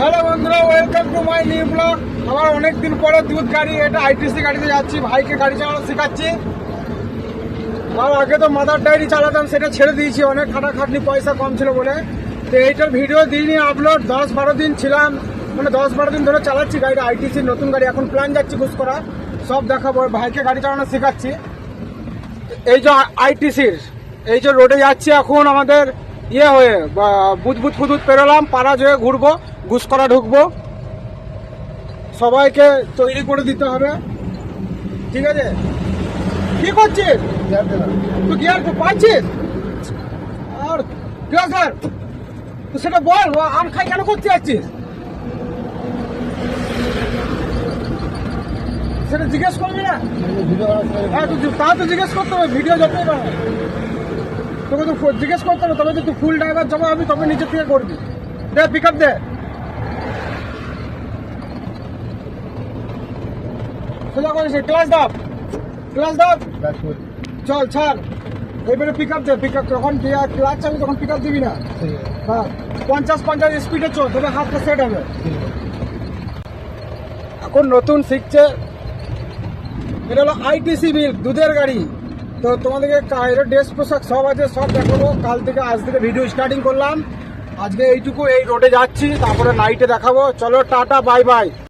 Hello বন্ধুরা, welcome to my new blog. আবার অনেকদিন পরে দুধ গাড়ি, এটা আইটিসি গাড়িতে যাচ্ছি, ভাইকে গাড়ি চালানো শেখাচ্ছি। আর আগে তো মাদার ডায়েরি চালাতাম, সেটা ছেড়ে দিয়েছি, অনেক খাটাখাটনি, পয়সা কম ছিল বলে। তো এইটার ভিডিও দিইনি আপলোড, 10-12 দিন ছিলাম, মানে 10-12 দিন ধরে চালাচ্ছি গাড়িটা, আইটিসির নতুন গাড়ি। এখন প্ল্যান যাচ্ছি ঘুষ করা, সব দেখাবো, ভাইকে গাড়ি চালানো শেখাচ্ছি। এই যে আইটিসির এই যে রোডে যাচ্ছি এখন, আমাদের হয়ে বুদবুদ ফুদুদ পেরোলাম, পারাজ হয়ে ঘুরবো, ঘুষকরা ঢুকবো। সবাইকে তৈরি করে দিতে হবে, ঠিক আছে? কি করছিস তুই? গিয়ার পাচ্ছিস? আর স্যার তুই সেটা বল, আম খাই কেন করতে যাচ্ছিস সেটা জিজ্ঞেস করবি না? হ্যাঁ, তা তো জিজ্ঞেস করতে হবে, ভিডিও যতই বানায় তোকে তো জিজ্ঞেস করতে হবে, তবে তো তুই ফুল ড্রাইভার জমা হবে, তবে নিচে থেকে করবি। দে পিক আপ দে, সোজা করিস, ক্লাস দাও, ক্লাস দাও, চল ছাড়। এবারে পিক আপ দে, পিক আপ যখন ক্লাস চাবি তখন পিক আপ দিবি না। হ্যাঁ, 50 স্পিডে চল, তবে হাতটা সেট হবে। এখন নতুন শিখছে, এটা হলো আইটিসি মিল্ক, দুধের গাড়ি। তো তোমাদেরকে ড্রেস পোশাক সব আছে, সব দেখাবো। কাল থেকে আজ থেকে ভিডিও স্টার্টিং করলাম। আজকে এইটুকু, এই রোডে যাচ্ছি, তারপরে নাইটে দেখাবো। চলো টাটা, বাই বাই।